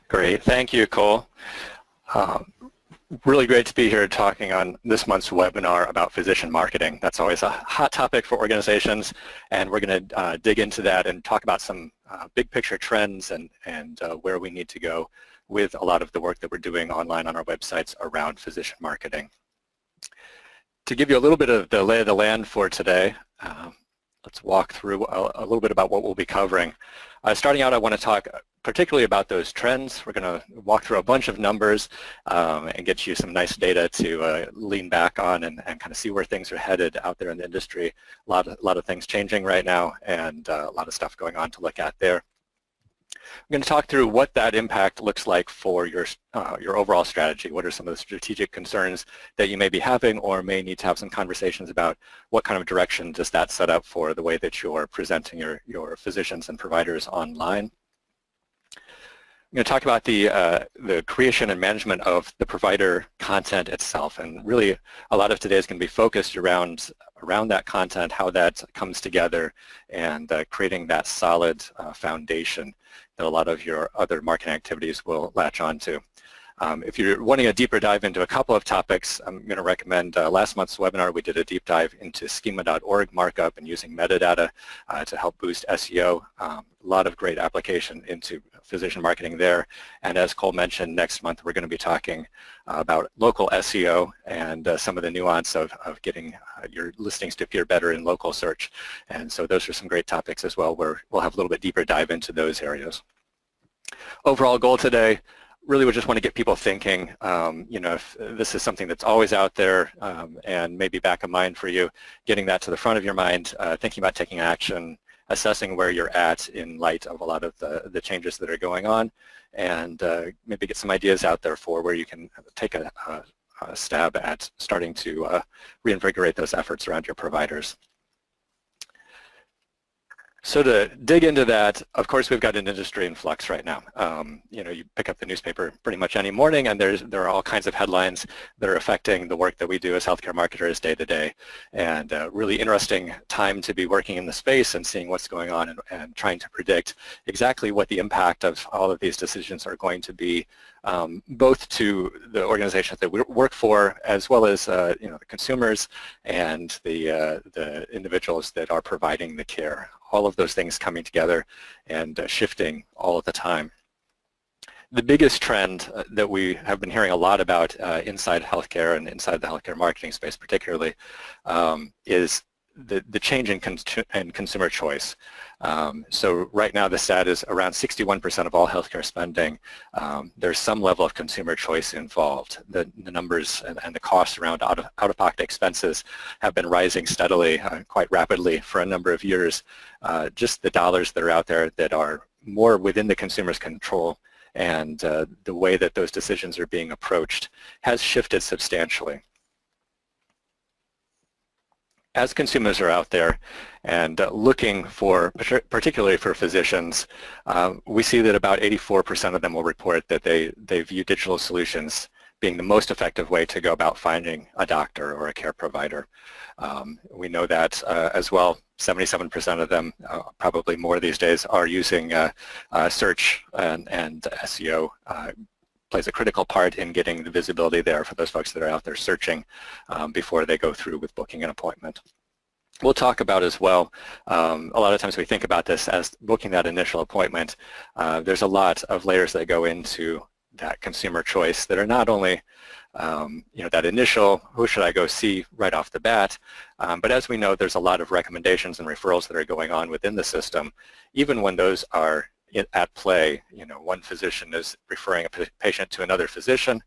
Great, thank you, Cole. Really great to be here talking on this month's webinar about physician marketing. That's always a hot topic for organizations, and we're going to dig into that and talk about some big picture trends and where we need to go with a lot of the work that we're doing online on our websites around physician marketing. To give you a little bit of the lay of the land for today, let's walk through a little bit about what we'll be covering. Starting out, I want to talk particularly about those trends. We're going to walk through a bunch of numbers and get you some nice data to lean back on and kind of see where things are headed out there in the industry. A lot of things changing right now, and a lot of stuff going on to look at there. I'm going to talk through what that impact looks like for your overall strategy. What are some of the strategic concerns that you may be having or may need to have some conversations about? What kind of direction does that set up for the way that you're presenting your physicians and providers online? I'm going to talk about the creation and management of the provider content itself, and really a lot of today is going to be focused around that content, how that comes together, and creating that solid foundation that a lot of your other marketing activities will latch onto. If you're wanting a deeper dive into a couple of topics, I'm going to recommend last month's webinar. We did a deep dive into schema.org markup and using metadata to help boost SEO. A lot of great application into physician marketing there. And as Cole mentioned, next month we're going to be talking about local SEO and some of the nuance of getting your listings to appear better in local search. And so those are some great topics as well, where we'll have a little bit deeper dive into those areas. Overall goal today, really we just want to get people thinking, if this is something that's always out there and maybe back of mind for you, getting that to the front of your mind, thinking about taking action, assessing where you're at in light of a lot of the changes that are going on, and maybe get some ideas out there for where you can take a stab at starting to reinvigorate those efforts around your providers. So to dig into that, of course, we've got an industry in flux right now. You pick up the newspaper pretty much any morning, and there are all kinds of headlines that are affecting the work that we do as healthcare marketers day to day. And really interesting time to be working in the space and seeing what's going on and trying to predict exactly what the impact of all of these decisions are going to be, both to the organizations that we work for, as well as the consumers and the individuals that are providing the care. All of those things coming together and shifting all of the time. The biggest trend that we have been hearing a lot about inside healthcare and inside the healthcare marketing space particularly is the change in consumer choice. So right now the stat is around 61% of all healthcare spending. There's some level of consumer choice involved. The numbers and the costs around out-of-pocket expenses have been rising steadily, quite rapidly for a number of years. Just the dollars that are out there that are more within the consumer's control, and the way that those decisions are being approached has shifted substantially. As consumers are out there and looking for, particularly for physicians, we see that about 84% of them will report that they view digital solutions being the most effective way to go about finding a doctor or a care provider. We know that as well, 77% of them, probably more these days, are using search and SEO. Plays a critical part in getting the visibility there for those folks that are out there searching before they go through with booking an appointment. We'll talk about as well, a lot of times we think about this as booking that initial appointment. There's a lot of layers that go into that consumer choice that are not only that initial, who should I go see right off the bat, but as we know, there's a lot of recommendations and referrals that are going on within the system, even when those are at play. One physician is referring a patient to another physician.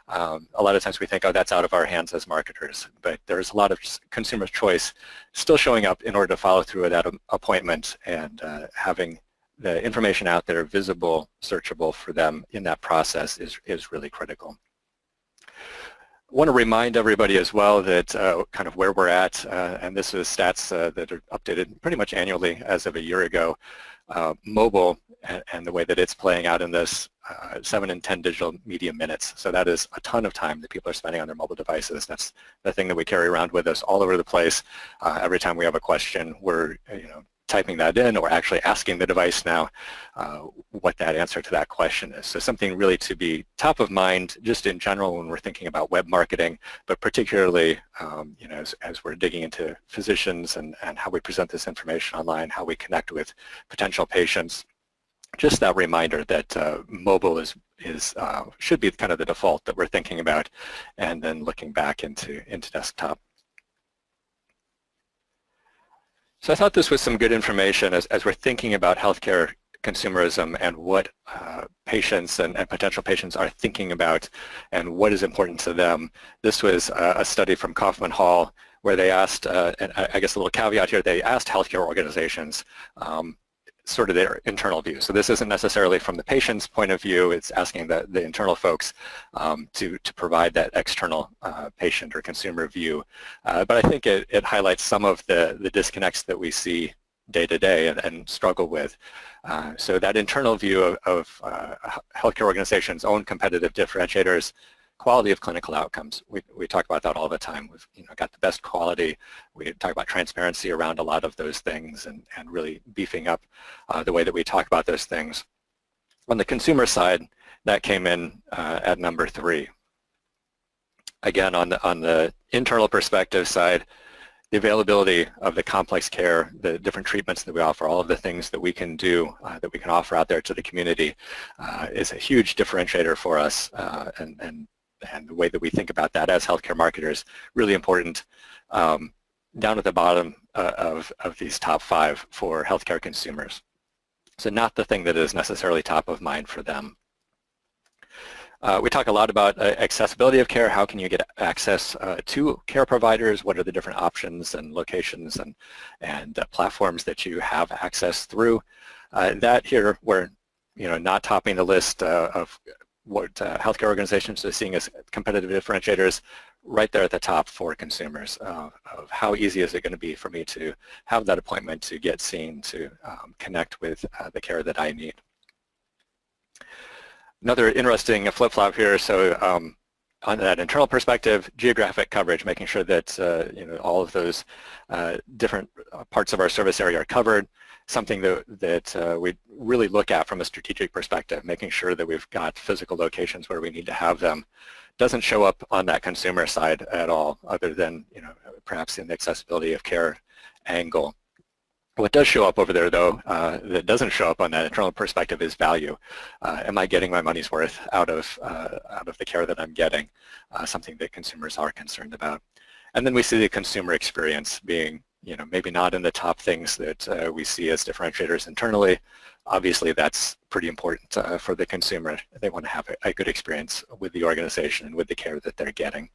A lot of times we think, oh, that's out of our hands as marketers, but there's a lot of consumer choice still showing up in order to follow through with that appointment, and having the information out there visible, searchable for them in that process is really critical. I want to remind everybody as well that kind of where we're at, and this is stats that are updated pretty much annually as of a year ago. Mobile and the way that it's playing out in this, 7 in 10 digital media minutes. So that is a ton of time that people are spending on their mobile devices. That's the thing that we carry around with us all over the place. Every time we have a question, we're typing that in or actually asking the device now what that answer to that question is. So something really to be top of mind just in general when we're thinking about web marketing, but particularly you know, as we're digging into physicians and how we present this information online, how we connect with potential patients. Just that reminder that mobile should be kind of the default that we're thinking about, and then looking back into desktop. So I thought this was some good information as we're thinking about healthcare consumerism and what patients and potential patients are thinking about and what is important to them. This was a study from Kaufman Hall where they asked, and I guess a little caveat here, they asked healthcare organizations sort of their internal view. So this isn't necessarily from the patient's point of view, it's asking the internal folks to provide that external patient or consumer view. But I think it highlights some of the disconnects that we see day to day and struggle with. So that internal view of healthcare organizations' own competitive differentiators, quality of clinical outcomes. We talk about that all the time. We've got the best quality. We talk about transparency around a lot of those things and really beefing up the way that we talk about those things. On the consumer side, that came in at number 3. Again, on the internal perspective side, the availability of the complex care, the different treatments that we offer, all of the things that we can do, that we can offer out there to the community is a huge differentiator for us, and the way that we think about that as healthcare marketers, really important. Down at the bottom of these top 5 for healthcare consumers. So not the thing that is necessarily top of mind for them. We talk a lot about accessibility of care. How can you get access to care providers? What are the different options and locations and platforms that you have access through? That here, we're not topping the list of what healthcare organizations are seeing as competitive differentiators, right there at the top for consumers of how easy is it going to be for me to have that appointment, to get seen, to connect with the care that I need. Another interesting flip-flop here, so on that internal perspective, geographic coverage, making sure that all of those different parts of our service area are covered. Something that we really look at from a strategic perspective, making sure that we've got physical locations where we need to have them. Doesn't show up on that consumer side at all, other than perhaps in the accessibility of care angle. What does show up over there, though, that doesn't show up on that internal perspective is value. Am I getting my money's worth out of the care that I'm getting? Something that consumers are concerned about. And then we see the consumer experience being maybe not in the top things that we see as differentiators internally. Obviously, that's pretty important for the consumer. They want to have a good experience with the organization and with the care that they're getting.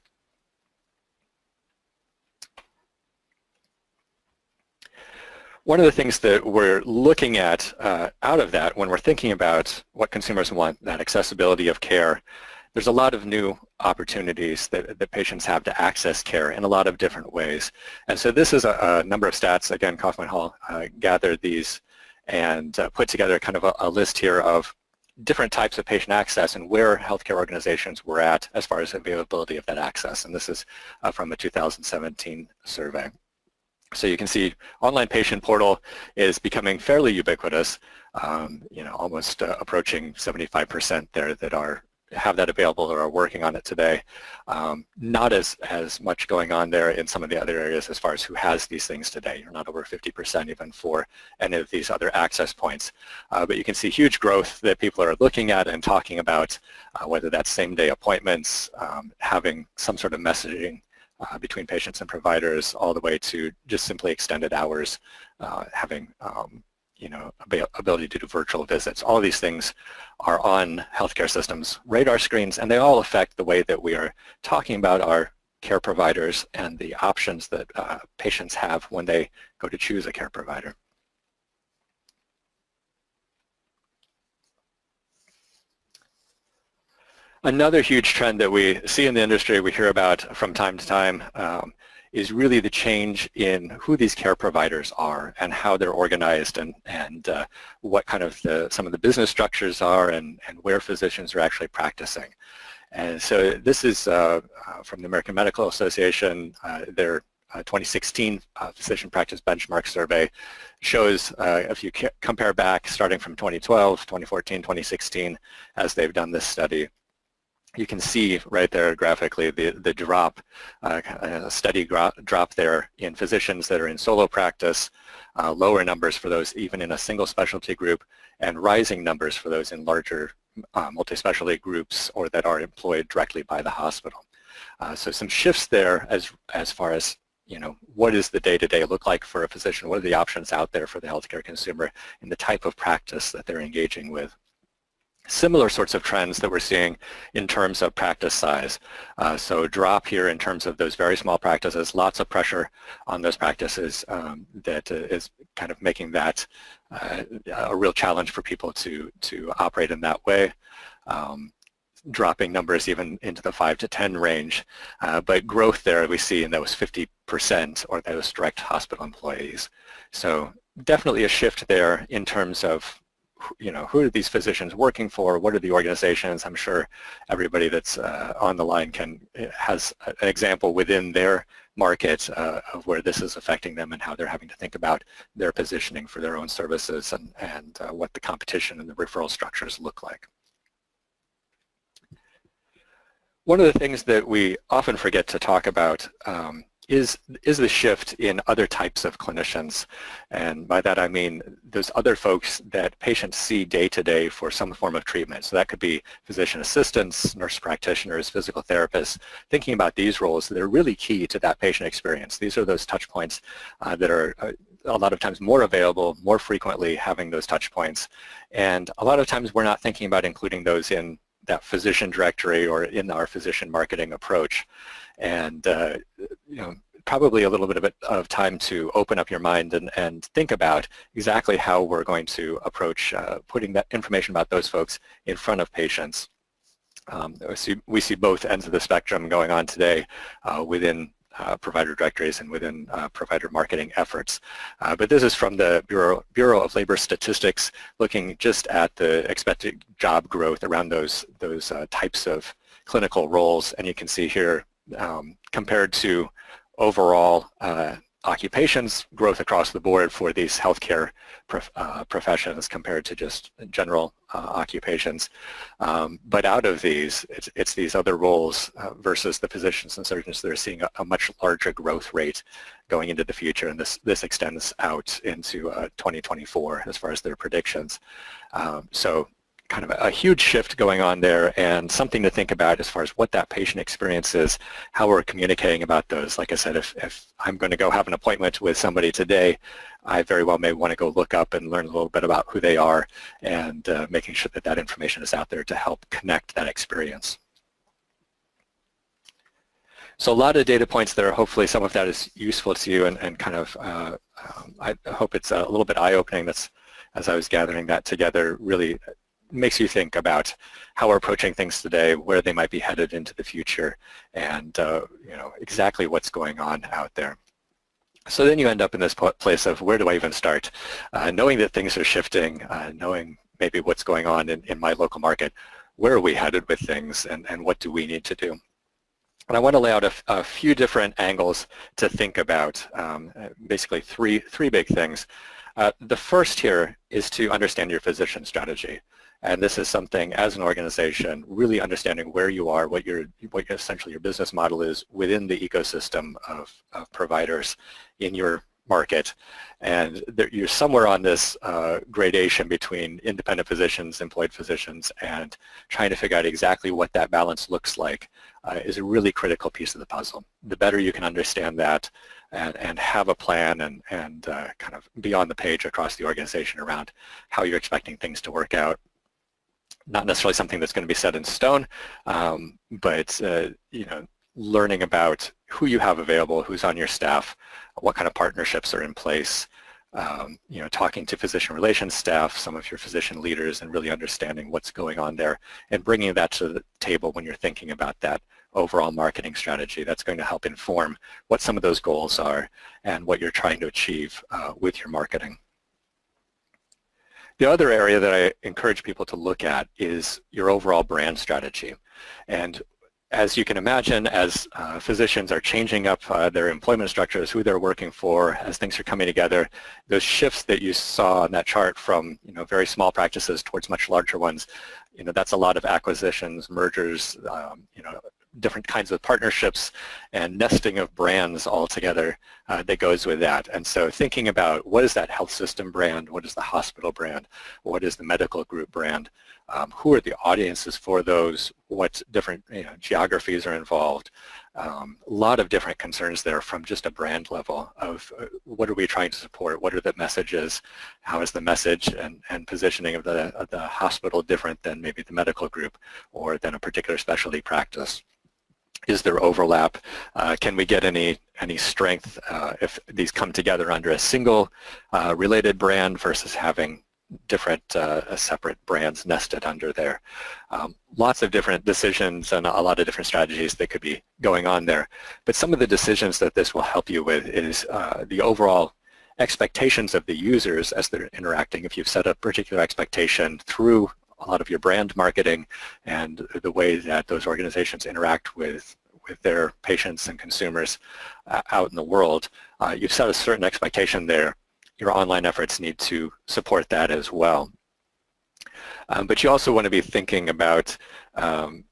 One of the things that we're looking at out of that when we're thinking about what consumers want, that accessibility of care, there's a lot of new opportunities that patients have to access care in a lot of different ways. And so this is a number of stats. Again, Kaufman Hall gathered these and put together kind of a list here of different types of patient access and where healthcare organizations were at as far as availability of that access. And this is from a 2017 survey. So you can see online patient portal is becoming fairly ubiquitous, almost approaching 75% there that have that available or are working on it today. Not as much going on there in some of the other areas as far as who has these things today. You're not over 50% even for any of these other access points. But you can see huge growth that people are looking at and talking about, whether that's same-day appointments, having some sort of messaging between patients and providers, all the way to just simply extended hours, having ability to do virtual visits. All of these things are on healthcare systems' radar screens, and they all affect the way that we are talking about our care providers and the options that patients have when they go to choose a care provider. Another huge trend that we see in the industry, we hear about from time to time, is really the change in who these care providers are and how they're organized and what kind of some of the business structures are and where physicians are actually practicing. And so this is from the American Medical Association, their 2016 Physician Practice Benchmark Survey shows, if you compare back starting from 2012, 2014, 2016, as they've done this study, you can see right there graphically the drop, a steady drop there in physicians that are in solo practice, lower numbers for those even in a single specialty group, and rising numbers for those in larger multi-specialty groups or that are employed directly by the hospital. So some shifts there as far as, what does the day-to-day look like for a physician? What are the options out there for the healthcare consumer in the type of practice that they're engaging with? Similar sorts of trends that we're seeing in terms of practice size. So drop here in terms of those very small practices, lots of pressure on those practices that is kind of making that a real challenge for people to operate in that way. Dropping numbers even into the 5 to 10 range, but growth there we see in those 50% or those direct hospital employees. So definitely a shift there in terms of who are these physicians working for? What are the organizations? I'm sure everybody that's on the line has an example within their market of where this is affecting them and how they're having to think about their positioning for their own services and what the competition and the referral structures look like. One of the things that we often forget to talk about is the shift in other types of clinicians. And by that I mean those other folks that patients see day to day for some form of treatment. So that could be physician assistants, nurse practitioners, physical therapists. Thinking about these roles, they're really key to that patient experience. These are those touch points that are a lot of times more available, more frequently having those touch points. And a lot of times we're not thinking about including those in that physician directory or in our physician marketing approach. And probably a little bit of time to open up your mind and think about exactly how we're going to approach putting that information about those folks in front of patients. We see both ends of the spectrum going on today within provider directories and within provider marketing efforts. But this is from the Bureau of Labor Statistics, looking just at the expected job growth around those types of clinical roles. And you can see here, compared to overall occupations, growth across the board for these healthcare professions compared to just general occupations. But out of these, it's these other roles versus the physicians and surgeons that are seeing a much larger growth rate going into the future, and this extends out into 2024 as far as their predictions. So kind of a huge shift going on there, and something to think about as far as what that patient experience is, how we're communicating about those. Like I said, if I'm going to go have an appointment with somebody today, I very well may want to go look up and learn a little bit about who they are, and making sure that that information is out there to help connect that experience. So a lot of data points there. Hopefully some of that is useful to you, and kind of I hope it's a little bit eye-opening. That's, as I was gathering that together, really makes you think about how we're approaching things today, where they might be headed into the future, and exactly what's going on out there. So then you end up in this place of, where do I even start? Knowing that things are shifting, knowing maybe what's going on in my local market, where are we headed with things, and what do we need to do? And I want to lay out a few different angles to think about, basically three big things. The first here is to understand your physician strategy. And this is something, as an organization, really understanding where you are, what essentially your business model is within the ecosystem of providers in your market. And you're somewhere on this gradation between independent physicians, employed physicians, and trying to figure out exactly what that balance looks like is a really critical piece of the puzzle. The better you can understand that and have a plan and kind of be on the page across the organization around how you're expecting things to work out. Not necessarily something that's going to be set in stone, but learning about who you have available, who's on your staff, what kind of partnerships are in place, talking to physician relations staff, some of your physician leaders, and really understanding what's going on there, and bringing that to the table when you're thinking about that overall marketing strategy. That's going to help inform what some of those goals are and what you're trying to achieve with your marketing. The other area that I encourage people to look at is your overall brand strategy. And as you can imagine, as physicians are changing up their employment structures, who they're working for, as things are coming together, those shifts that you saw on that chart from very small practices towards much larger ones, that's a lot of acquisitions, mergers, different kinds of partnerships and nesting of brands all together that goes with that. And so thinking about what is that health system brand, what is the hospital brand, what is the medical group brand, who are the audiences for those, what different geographies are involved, a lot of different concerns there from just a brand level of what are we trying to support, what are the messages, how is the message and positioning of the hospital different than maybe the medical group or than a particular specialty practice. Is there overlap? Can we get any strength if these come together under a single related brand versus having different separate brands nested under there? Lots of different decisions and a lot of different strategies that could be going on there. But some of the decisions that this will help you with is the overall expectations of the users as they're interacting. If you've set a particular expectation through a lot of your brand marketing and the way that those organizations interact with their patients and consumers out in the world, you've set a certain expectation there. Your online efforts need to support that as well. But you also want to be thinking about, kind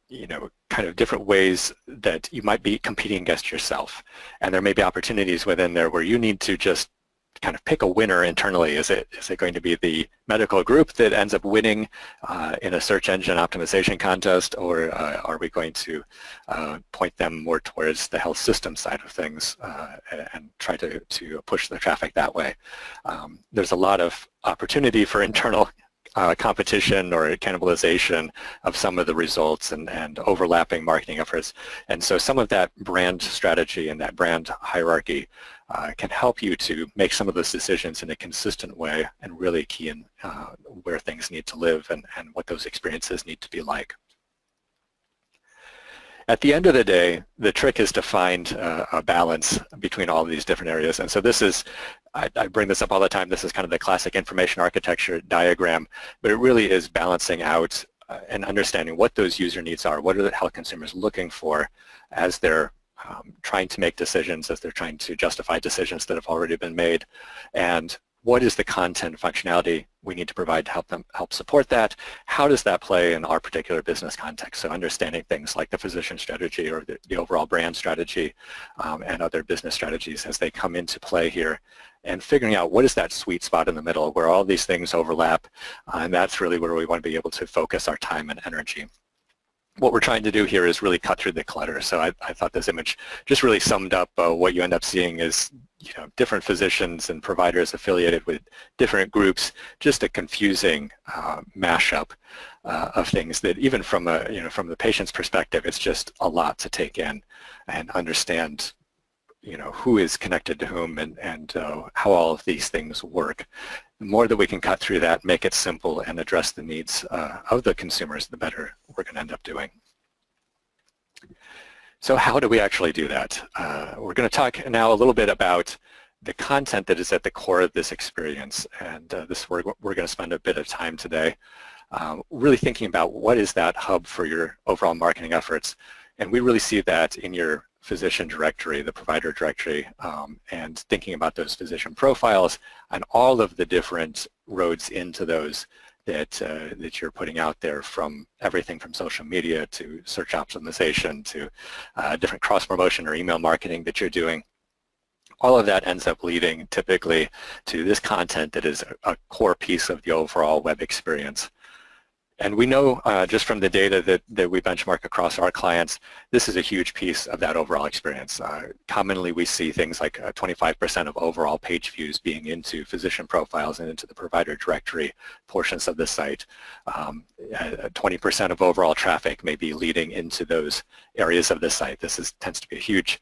of different ways that you might be competing against yourself. And there may be opportunities within there where you need to just kind of pick a winner internally. Is it going to be the medical group that ends up winning in a search engine optimization contest, or are we going to point them more towards the health system side of things and try to push the traffic that way? There's a lot of opportunity for internal competition or cannibalization of some of the results and overlapping marketing efforts. And so some of that brand strategy and that brand hierarchy can help you to make some of those decisions in a consistent way and really key in where things need to live and what those experiences need to be like. At the end of the day, the trick is to find a balance between all of these different areas. And so this is, I bring this up all the time, this is kind of the classic information architecture diagram, but it really is balancing out and understanding what those user needs are, what are the health consumers looking for as they're trying to make decisions, as they're trying to justify decisions that have already been made, and what is the content functionality we need to provide to help support that? How does that play in our particular business context? So understanding things like the physician strategy or the overall brand strategy and other business strategies as they come into play here, and figuring out what is that sweet spot in the middle where all these things overlap, and that's really where we want to be able to focus our time and energy. What we're trying to do here is really cut through the clutter. So I thought this image just really summed up what you end up seeing is different physicians and providers affiliated with different groups, just a confusing mashup of things that even from from the patient's perspective, it's just a lot to take in and understand who is connected to whom and how all of these things work. The more that we can cut through that, make it simple, and address the needs of the consumers, the better we're going to end up doing. So how do we actually do that? We're going to talk now a little bit about the content that is at the core of this experience, and this we're going to spend a bit of time today really thinking about what is that hub for your overall marketing efforts. And we really see that in your physician directory, the provider directory, and thinking about those physician profiles and all of the different roads into those that you're putting out there, from everything from social media to search optimization to different cross-promotion or email marketing that you're doing. All of that ends up leading typically to this content that is a core piece of the overall web experience. And we know just from the data that we benchmark across our clients, this is a huge piece of that overall experience. Commonly we see things like 25% of overall page views being into physician profiles and into the provider directory portions of the site. 20% of overall traffic may be leading into those areas of the site. This tends to be a huge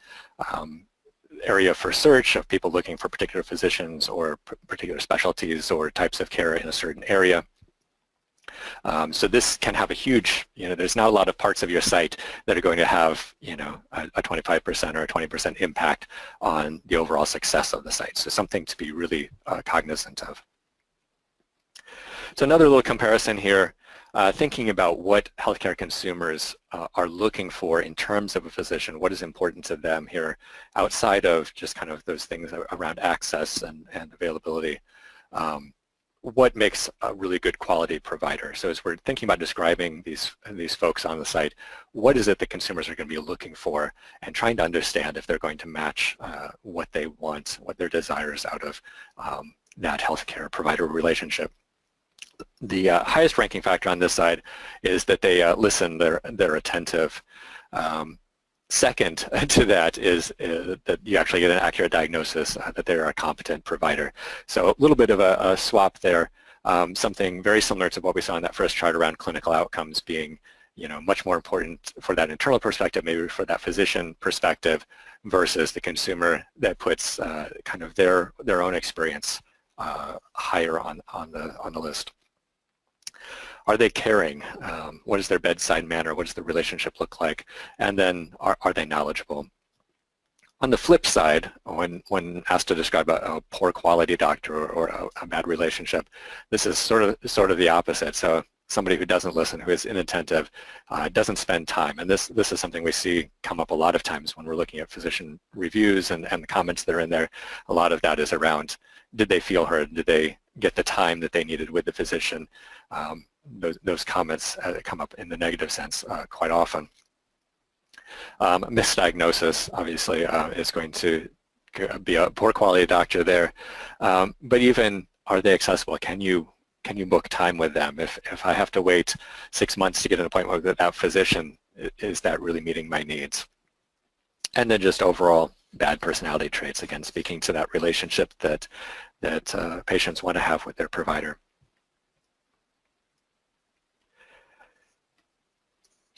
area for search of people looking for particular physicians or particular specialties or types of care in a certain area. So this can have a huge, there's not a lot of parts of your site that are going to have, a 25% or a 20% impact on the overall success of the site. So something to be really cognizant of. So another little comparison here. thinking about what healthcare consumers are looking for in terms of a physician, what is important to them here outside of just kind of those things around access and availability. What makes a really good quality provider? So as we're thinking about describing these folks on the site, what is it that consumers are going to be looking for, and trying to understand if they're going to match what they want, what their desires out of that healthcare provider relationship. The highest ranking factor on this side is that they listen, they're attentive. Second to that is that you actually get an accurate diagnosis, that they're a competent provider. So a little bit of a swap there, something very similar to what we saw in that first chart around clinical outcomes being, much more important for that internal perspective, maybe for that physician perspective, versus the consumer that puts kind of their own experience higher on the list. Are they caring? What is their bedside manner? What does the relationship look like? And then are they knowledgeable? On the flip side, when asked to describe a poor quality doctor or a bad relationship, this is sort of the opposite. So somebody who doesn't listen, who is inattentive, doesn't spend time. And this is something we see come up a lot of times when we're looking at physician reviews and the comments that are in there. A lot of that is around, did they feel heard? Did they get the time that they needed with the physician? Those comments come up in the negative sense quite often. Misdiagnosis, obviously, is going to be a poor quality doctor there. But even, are they accessible? Can you book time with them? If I have to wait 6 months to get an appointment with that physician, is that really meeting my needs? And then just overall bad personality traits, again, speaking to that relationship that patients want to have with their provider.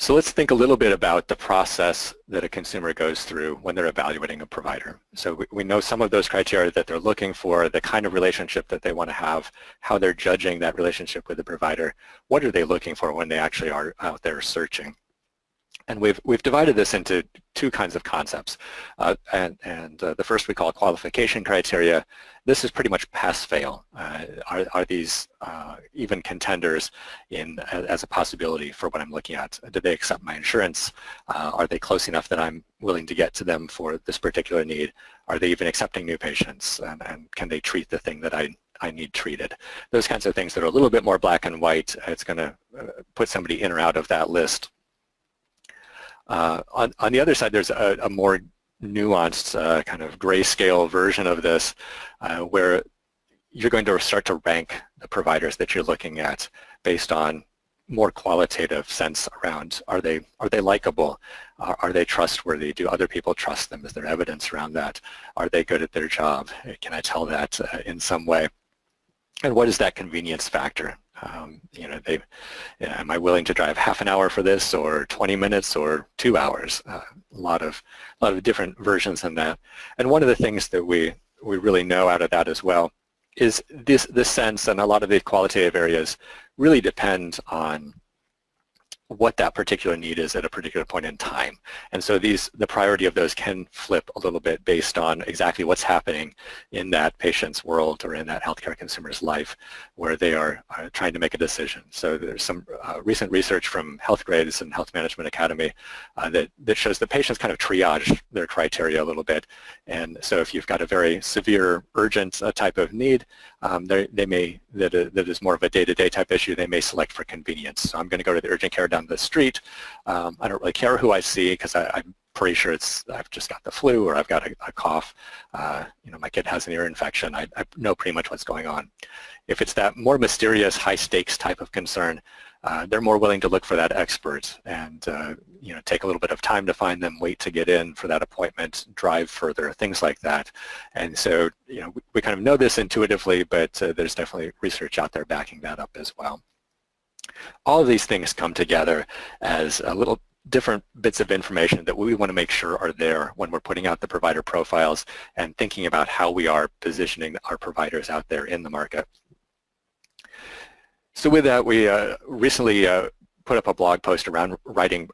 So let's think a little bit about the process that a consumer goes through when they're evaluating a provider. So we know some of those criteria that they're looking for, the kind of relationship that they want to have, how they're judging that relationship with the provider. What are they looking for when they actually are out there searching? And we've divided this into two kinds of concepts. The first we call qualification criteria. This is pretty much pass-fail. Are these even contenders as a possibility for what I'm looking at? Do they accept my insurance? Are they close enough that I'm willing to get to them for this particular need? Are they even accepting new patients? And can they treat the thing that I need treated? Those kinds of things that are a little bit more black and white. It's going to put somebody in or out of that list. On the other side, there's a more nuanced kind of grayscale version of this where you're going to start to rank the providers that you're looking at based on more qualitative sense around, are they likable? Are they trustworthy? Do other people trust them? Is there evidence around that? Are they good at their job? Can I tell that in some way? And what is that convenience factor? Am I willing to drive half an hour for this, or 20 minutes, or 2 hours? A lot of different versions in that. And one of the things that we really know out of that as well is this sense, and a lot of the qualitative areas really depend on what that particular need is at a particular point in time. And so the priority of those can flip a little bit based on exactly what's happening in that patient's world or in that healthcare consumer's life where they are trying to make a decision. So there's some recent research from Healthgrades and Health Management Academy that shows that patients kind of triage their criteria a little bit. And so if you've got a very severe, urgent type of need, that is more of a day-to-day type issue, they may select for convenience. So I'm going to go to the urgent care down the street. I don't really care who I see because I'm pretty sure I've just got the flu or I've got a cough. My kid has an ear infection. I know pretty much what's going on. If it's that more mysterious, high-stakes type of concern, they're more willing to look for that expert and take a little bit of time to find them, wait to get in for that appointment, drive further, things like that. And so we kind of know this intuitively, but there's definitely research out there backing that up as well. All of these things come together as a little different bits of information that we want to make sure are there when we're putting out the provider profiles and thinking about how we are positioning our providers out there in the market. So with that, we recently put up a blog post around writing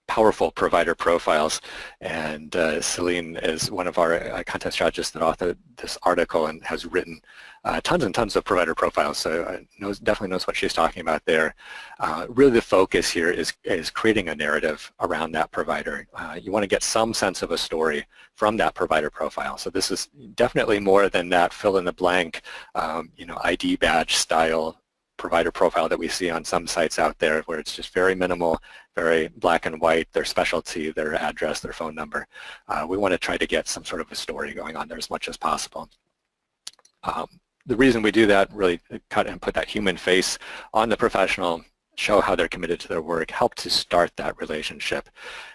powerful provider profiles, and Celine is one of our content strategists that authored this article and has written tons and tons of provider profiles, so definitely knows what she's talking about there. Really the focus here is creating a narrative around that provider. You want to get some sense of a story from that provider profile. So this is definitely more than that fill in the blank, ID badge style provider profile that we see on some sites out there, where it's just very minimal, very black and white, their specialty, their address, their phone number. We want to try to get some sort of a story going on there as much as possible. The reason we do that, really cut and put that human face on the professional, show how they're committed to their work, help to start that relationship.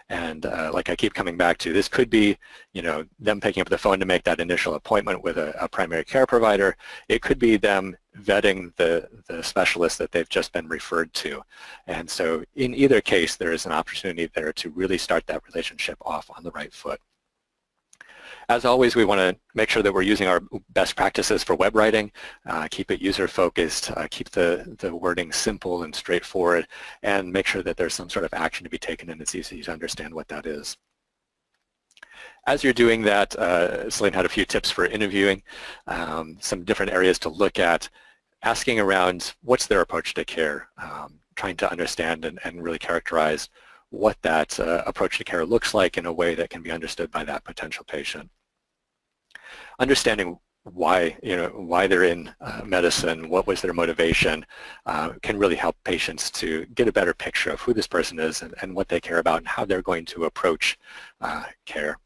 And like I keep coming back to, this could be, them picking up the phone to make that initial appointment with a primary care provider. It could be them vetting the specialist that they've just been referred to. And so in either case, there is an opportunity there to really start that relationship off on the right foot. As always, we want to make sure that we're using our best practices for web writing, keep it user-focused, keep the wording simple and straightforward, and make sure that there's some sort of action to be taken and it's easy to understand what that is. As you're doing that, Celine had a few tips for interviewing, some different areas to look at, asking around what's their approach to care, trying to understand and really characterize what that approach to care looks like in a way that can be understood by that potential patient. Understanding why they're in medicine, what was their motivation, can really help patients to get a better picture of who this person is and what they care about and how they're going to approach care.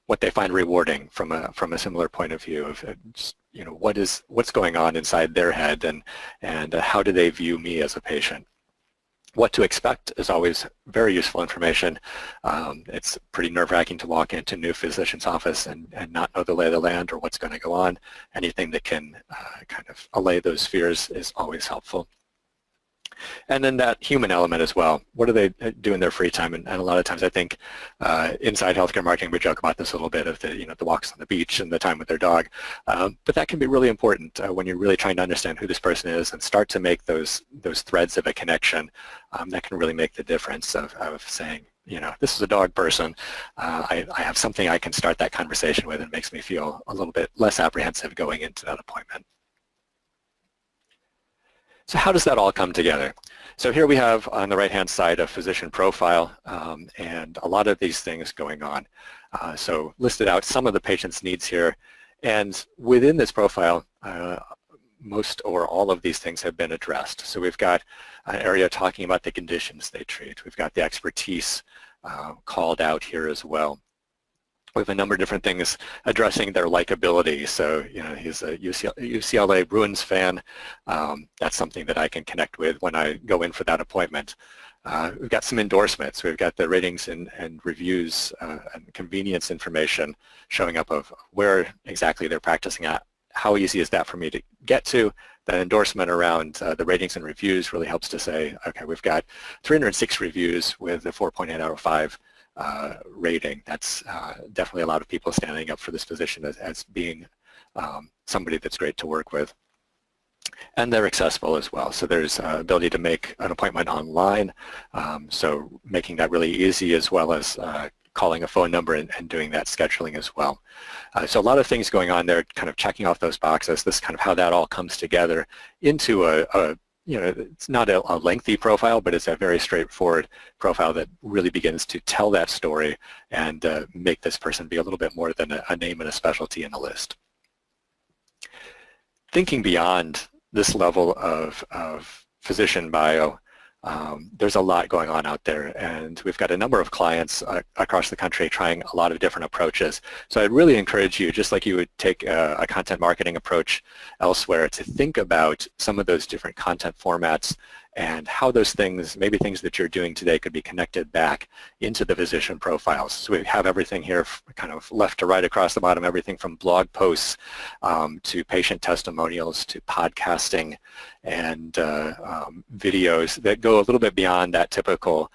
What they find rewarding from a similar point of view of what's going on inside their head and how do they view me as a patient. What to expect is always very useful information. It's pretty nerve-wracking to walk into a new physician's office and not know the lay of the land or what's going to go on. Anything that can kind of allay those fears is always helpful. And then that human element as well. What do they do in their free time? And a lot of times I think inside healthcare marketing we joke about this a little bit of the walks on the beach and the time with their dog. But that can be really important when you're really trying to understand who this person is and start to make those threads of a connection. That can really make the difference of saying, this is a dog person. I have something I can start that conversation with, and makes me feel a little bit less apprehensive going into that appointment. So how does that all come together? So here we have on the right-hand side a physician profile and a lot of these things going on. So listed out some of the patient's needs here, and within this profile, most or all of these things have been addressed. So we've got an area talking about the conditions they treat. We've got the expertise called out here as well. We have a number of different things addressing their likability. So, he's a UCLA Bruins fan. That's something that I can connect with when I go in for that appointment. We've got some endorsements. We've got the ratings and reviews and convenience information showing up of where exactly they're practicing at. How easy is that for me to get to? That endorsement around the ratings and reviews really helps to say, okay, we've got 306 reviews with a 4.8 out of 5. Rating. That's definitely a lot of people standing up for this position as being somebody that's great to work with. And they're accessible as well. So there's ability to make an appointment online, so making that really easy, as well as calling a phone number and doing that scheduling as well. So a lot of things going on there, kind of checking off those boxes. This is kind of how that all comes together into it's not a lengthy profile, but it's a very straightforward profile that really begins to tell that story and make this person be a little bit more than a name and a specialty in a list. Thinking beyond this level of physician bio, there's a lot going on out there, and we've got a number of clients across the country trying a lot of different approaches. So I'd really encourage you, just like you would take a content marketing approach elsewhere, to think about some of those different content formats and how those things, maybe things that you're doing today, could be connected back into the physician profiles. So we have everything here kind of left to right across the bottom, everything from blog posts to patient testimonials to podcasting and videos that go a little bit beyond that typical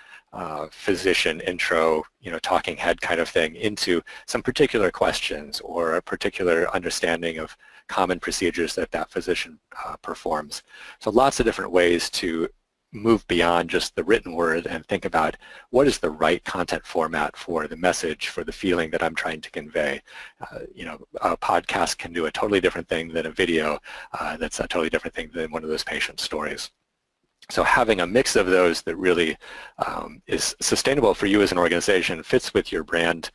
physician intro, talking head kind of thing, into some particular questions or a particular understanding of common procedures that physician performs. So lots of different ways to move beyond just the written word and think about what is the right content format for the message, for the feeling that I'm trying to convey. You know, a podcast can do a totally different thing than a video that's a totally different thing than one of those patient stories. So having a mix of those that really is sustainable for you as an organization, fits with your brand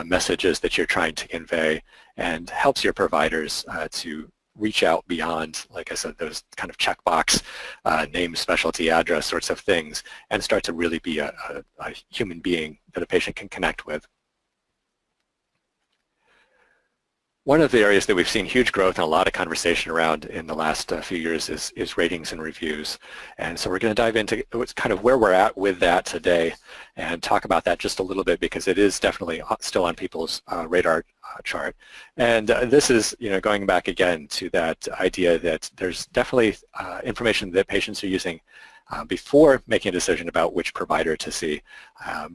messages that you're trying to convey, and helps your providers to reach out beyond, like I said, those kind of checkbox name, specialty, address sorts of things, and start to really be a human being that a patient can connect with. One of the areas that we've seen huge growth and a lot of conversation around in the last few years is ratings and reviews. And so we're going to dive into what's kind of where we're at with that today and talk about that just a little bit, because it is definitely still on people's radar chart. And this is, you know, going back again to that idea that there's definitely information that patients are using before making a decision about which provider to see.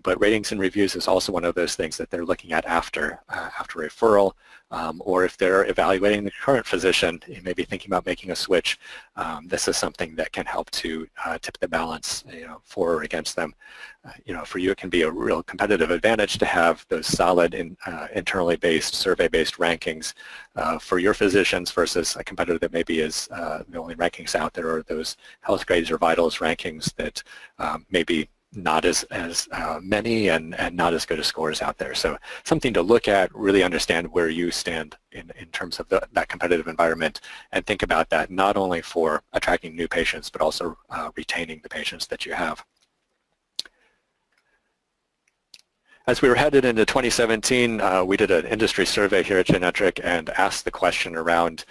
But ratings and reviews is also one of those things that they're looking at after referral, or if they're evaluating the current physician, you may be thinking about making a switch. This is something that can help to tip the balance, you know, for or against them. You know, for you, it can be a real competitive advantage to have those solid internally based, survey-based rankings for your physicians versus a competitor that maybe is the only rankings out there, or those Healthgrades or Vitals rankings that maybe not as many and not as good as scores out there. So something to look at, really understand where you stand in terms of that competitive environment, and think about that not only for attracting new patients, but also retaining the patients that you have. As we were headed into 2017, we did an industry survey here at Genmetric and asked the question around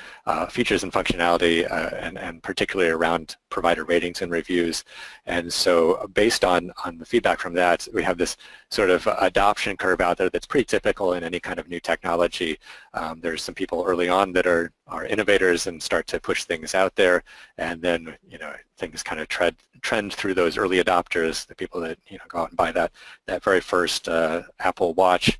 features and functionality, and particularly around provider ratings and reviews. And so based on the feedback from that, we have this sort of adoption curve out there that's pretty typical in any kind of new technology. There's some people early on that are innovators and start to push things out there, and then, you know, things kind of trend through those early adopters, the people that, you know, go out and buy that very first Apple Watch,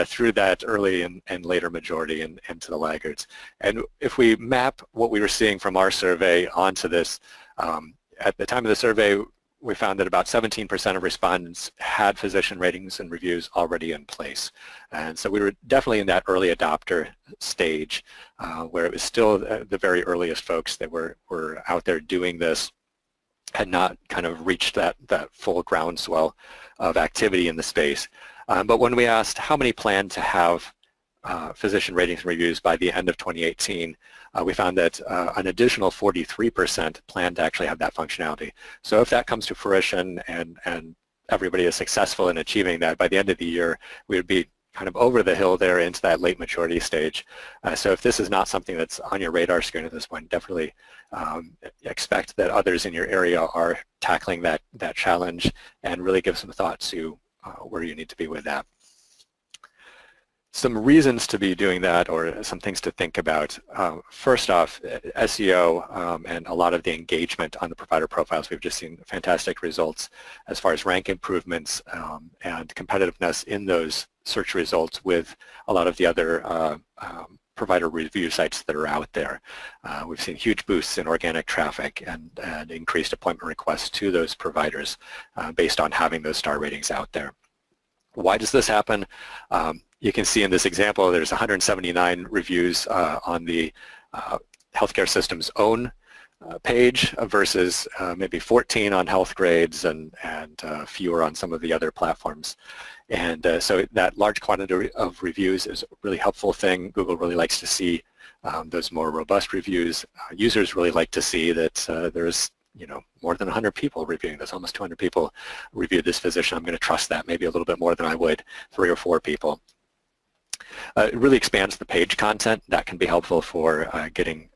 through that early and later majority and to the laggards. And if we map what we were seeing from our survey onto this, at the time of the survey, we found that about 17% of respondents had physician ratings and reviews already in place. And so we were definitely in that early adopter stage, where it was still the very earliest folks that were out there doing this, had not kind of reached that full groundswell of activity in the space. But when we asked how many plan to have physician ratings and reviews by the end of 2018, we found that an additional 43% plan to actually have that functionality. So if that comes to fruition and everybody is successful in achieving that, by the end of the year, we would be kind of over the hill there into that late maturity stage. So if this is not something that's on your radar screen at this point, definitely expect that others in your area are tackling that challenge, and really give some thought to where you need to be with that. Some reasons to be doing that, or some things to think about. First off, SEO and a lot of the engagement on the provider profiles. We've just seen fantastic results as far as rank improvements and competitiveness in those search results with a lot of the other provider review sites that are out there. We've seen huge boosts in organic traffic and increased appointment requests to those providers based on having those star ratings out there. Why does this happen? You can see in this example there's 179 reviews on the healthcare system's own page versus maybe 14 on Healthgrades and fewer on some of the other platforms. And so that large quantity of reviews is a really helpful thing. Google really likes to see those more robust reviews. Users really like to see that there's, you know, more than 100 people reviewing this, almost 200 people reviewed this physician. I'm going to trust that maybe a little bit more than I would 3 or 4 people. It really expands the page content. That can be helpful for getting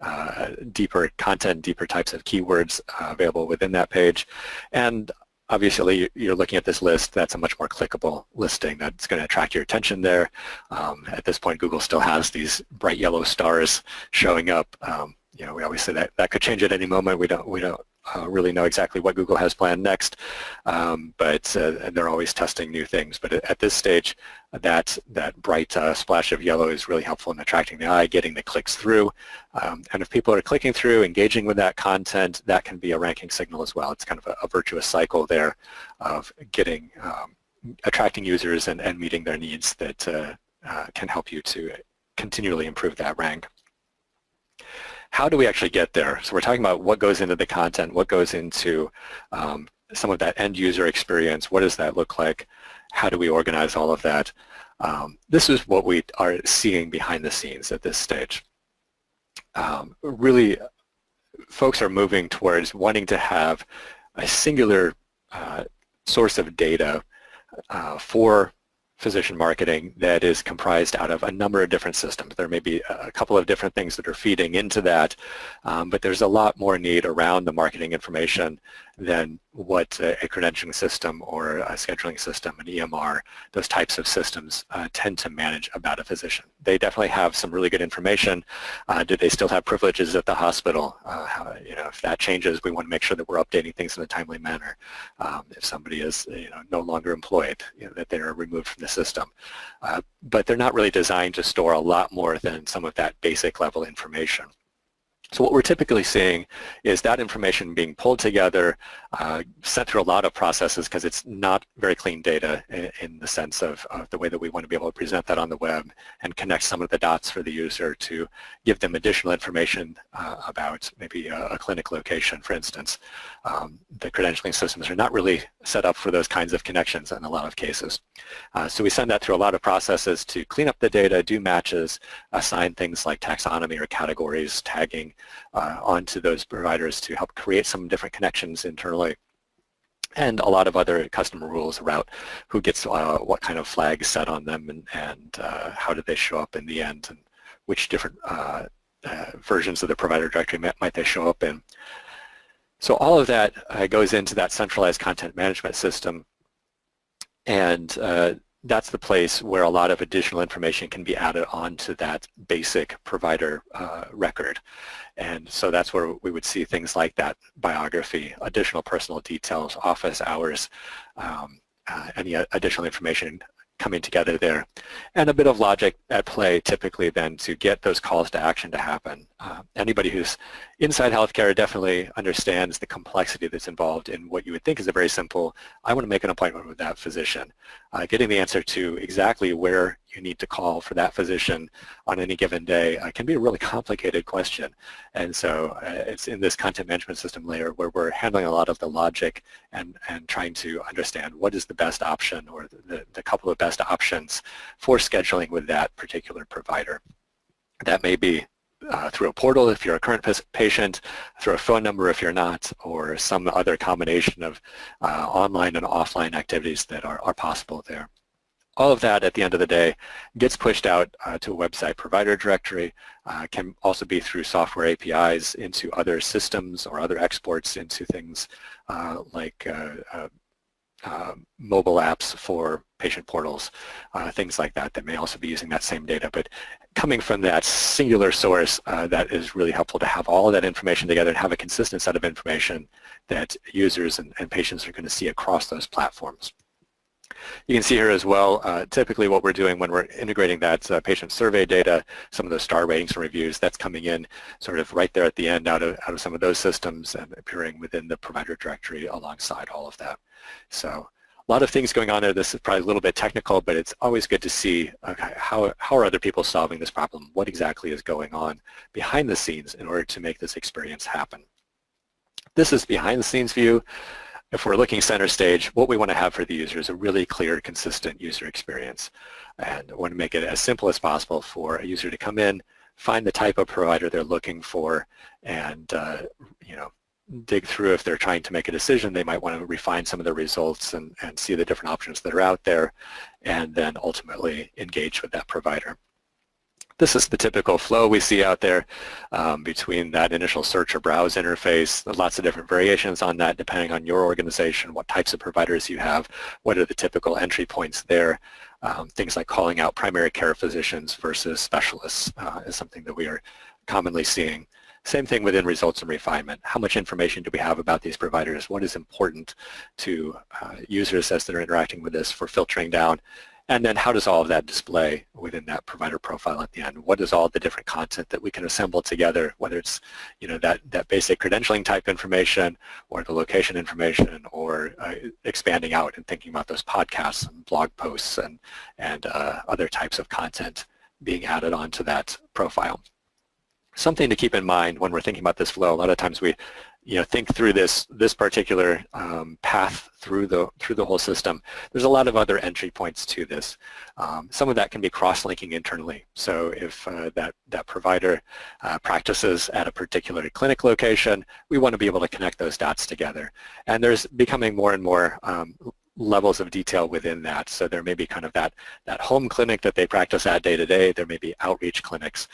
deeper content, deeper types of keywords available within that page. And obviously, you're looking at this list, that's a much more clickable listing that's going to attract your attention there. At this point, Google still has these bright yellow stars showing up. You know, we always say that could change at any moment. We don't really know exactly what Google has planned next, but they're always testing new things. But at this stage, that bright splash of yellow is really helpful in attracting the eye, getting the clicks through. And if people are clicking through, engaging with that content, that can be a ranking signal as well. It's kind of a virtuous cycle there of getting, attracting users and meeting their needs that can help you to continually improve that rank. How do we actually get there? So we're talking about what goes into the content, what goes into some of that end user experience, what does that look like, how do we organize all of that? This is what we are seeing behind the scenes at this stage. Really, folks are moving towards wanting to have a singular source of data for physician marketing that is comprised out of a number of different systems. There may be a couple of different things that are feeding into that, but there's a lot more need around the marketing information than what a credentialing system or a scheduling system, an EMR, those types of systems tend to manage about a physician. They definitely have some really good information. Do they still have privileges at the hospital? If that changes, we want to make sure that we're updating things in a timely manner. If somebody is no longer employed, that they are removed from the system. But they're not really designed to store a lot more than some of that basic level information. So what we're typically seeing is that information being pulled together, sent through a lot of processes because it's not very clean data in the sense of the way that we want to be able to present that on the web and connect some of the dots for the user to give them additional information about maybe a clinic location, for instance. The credentialing systems are not really set up for those kinds of connections in a lot of cases. So we send that through a lot of processes to clean up the data, do matches, assign things like taxonomy or categories, tagging, onto those providers to help create some different connections internally, and a lot of other customer rules about who gets what kind of flags set on them and how do they show up in the end, and which different versions of the provider directory might they show up in. So all of that goes into that centralized content management system, and that's the place where a lot of additional information can be added onto that basic provider record. And so that's where we would see things like that biography, additional personal details, office hours, any additional information coming together there, and a bit of logic at play typically then to get those calls to action to happen. Anybody who's inside healthcare definitely understands the complexity that's involved in what you would think is a very simple, I want to make an appointment with that physician. Getting the answer to exactly where you need to call for that physician on any given day can be a really complicated question. And so it's in this content management system layer where we're handling a lot of the logic and trying to understand what is the best option or the couple of best options for scheduling with that particular provider. That may be through a portal if you're a current patient, through a phone number if you're not, or some other combination of online and offline activities that are possible there. All of that at the end of the day gets pushed out to a website provider directory, can also be through software APIs into other systems or other exports into things like mobile apps for patient portals, things like that that may also be using that same data. But coming from that singular source, that is really helpful to have all of that information together and have a consistent set of information that users and patients are going to see across those platforms. You can see here as well, typically what we're doing when we're integrating that patient survey data, some of those star ratings and reviews, that's coming in sort of right there at the end out of some of those systems and appearing within the provider directory alongside all of that. So a lot of things going on there. This is probably a little bit technical, but it's always good to see how are other people solving this problem? What exactly is going on behind the scenes in order to make this experience happen? This is behind the scenes view. If we're looking center stage, what we want to have for the user is a really clear, consistent user experience. And I want to make it as simple as possible for a user to come in, find the type of provider they're looking for, and dig through. If they're trying to make a decision, they might want to refine some of the results and see the different options that are out there, and then ultimately engage with that provider. This is the typical flow we see out there between that initial search or browse interface. There's lots of different variations on that depending on your organization, what types of providers you have, what are the typical entry points there. Things like calling out primary care physicians versus specialists is something that we are commonly seeing. Same thing within results and refinement. How much information do we have about these providers? What is important to users as they're interacting with this for filtering down? And then how does all of that display within that provider profile at the end? What is all the different content that we can assemble together, whether it's that basic credentialing type information or the location information, or expanding out and thinking about those podcasts and blog posts and other types of content being added onto that profile. Something to keep in mind when we're thinking about this flow, a lot of times we think through this particular path through the whole system. There's a lot of other entry points to this. Some of that can be cross-linking internally. So if that provider practices at a particular clinic location, we want to be able to connect those dots together. And there's becoming more and more levels of detail within that. So there may be kind of that home clinic that they practice at day to day. There may be outreach clinics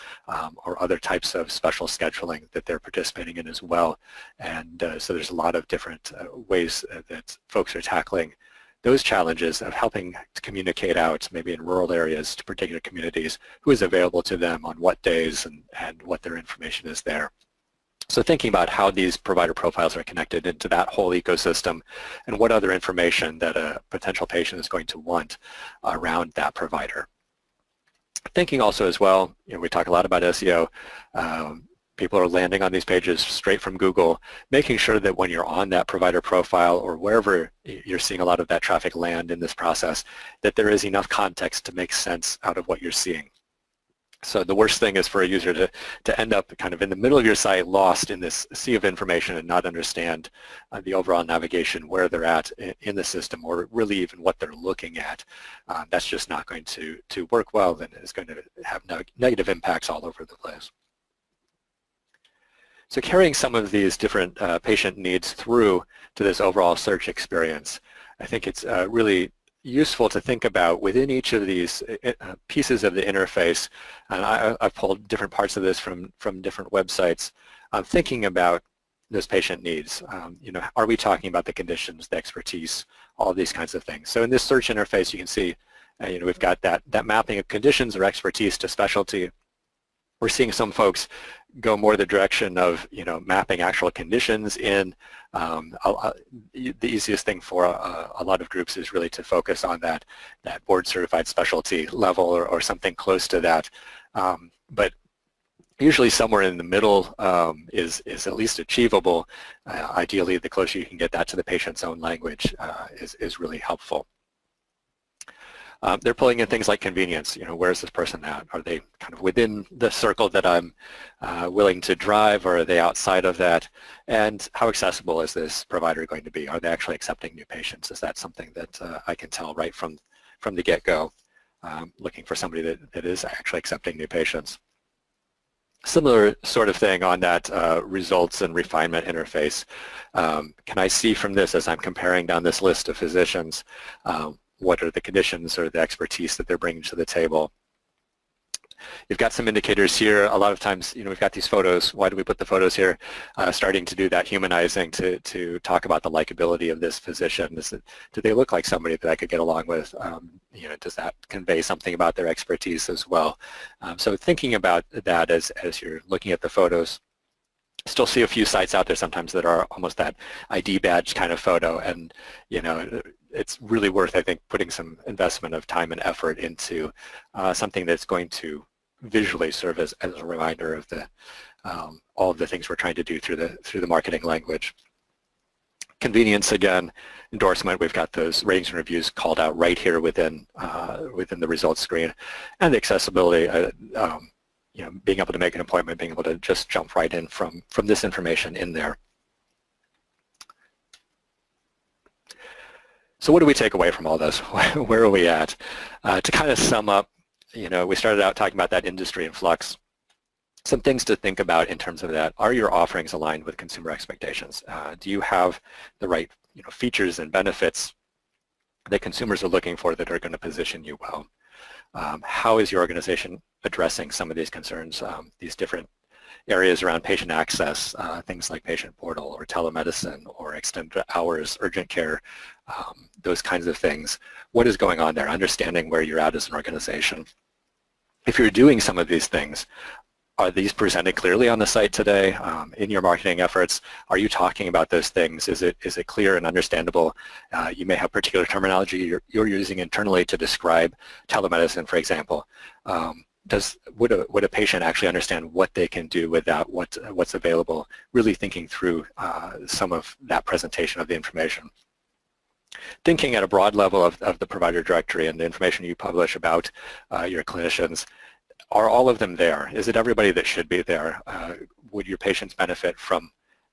or other types of special scheduling that they're participating in as well. And so there's a lot of different ways that folks are tackling those challenges of helping to communicate out maybe in rural areas to particular communities who is available to them on what days and what their information is there. So thinking about how these provider profiles are connected into that whole ecosystem and what other information that a potential patient is going to want around that provider. Thinking also as well, we talk a lot about SEO. People are landing on these pages straight from Google, making sure that when you're on that provider profile or wherever you're seeing a lot of that traffic land in this process, that there is enough context to make sense out of what you're seeing. So the worst thing is for a user to end up kind of in the middle of your site, lost in this sea of information and not understand the overall navigation, where they're at in the system, or really even what they're looking at. That's just not going to work well, and is going to have negative impacts all over the place. So carrying some of these different patient needs through to this overall search experience, I think it's really useful to think about within each of these pieces of the interface, and I've pulled different parts of this from different websites, thinking about those patient needs. Are we talking about the conditions, the expertise, all of these kinds of things? So in this search interface, you can see, we've got that mapping of conditions or expertise to specialty. We're seeing some folks go more the direction of mapping actual conditions in. The easiest thing for a lot of groups is really to focus on that board certified specialty level or something close to that. But usually somewhere in the middle is at least achievable. Ideally, the closer you can get that to the patient's own language is really helpful. They're pulling in things like convenience. Where is this person at? Are they kind of within the circle that I'm willing to drive, or are they outside of that? And how accessible is this provider going to be? Are they actually accepting new patients? Is that something that I can tell right from the get-go, looking for somebody that is actually accepting new patients? Similar sort of thing on that results and refinement interface. Can I see from this, as I'm comparing down this list of physicians, what are the conditions or the expertise that they're bringing to the table? You've got some indicators here. A lot of times, we've got these photos. Why do we put the photos here? Starting to do that humanizing to talk about the likability of this physician. Do they look like somebody that I could get along with? Does that convey something about their expertise as well? So thinking about that as you're looking at the photos. Still see a few sites out there sometimes that are almost that ID badge kind of photo, and it's really worth, I think, putting some investment of time and effort into something that's going to visually serve as a reminder of all of the things we're trying to do through the marketing language. Convenience, again, endorsement. We've got those ratings and reviews called out right here within the results screen, and the accessibility. Being able to make an appointment, being able to just jump right in from this information in there. So what do we take away from all this? Where are we at? To kind of sum up, we started out talking about that industry in flux. Some things to think about in terms of that. Are your offerings aligned with consumer expectations? Do you have the right features and benefits that consumers are looking for that are going to position you well? How is your organization addressing some of these concerns, these different areas around patient access, things like patient portal or telemedicine or extended hours, urgent care, those kinds of things? What is going on there? Understanding where you're at as an organization. If you're doing some of these things, Are these presented clearly on the site today? In your marketing efforts, are you talking about those things? Is it clear and understandable? You may have particular terminology you're using internally to describe telemedicine, for example. Would a patient actually understand what they can do with that, what's available, really thinking through some of that presentation of the information. Thinking at a broad level of the provider directory and the information you publish about your clinicians, are all of them there? Is it everybody that should be there? Would your patients benefit from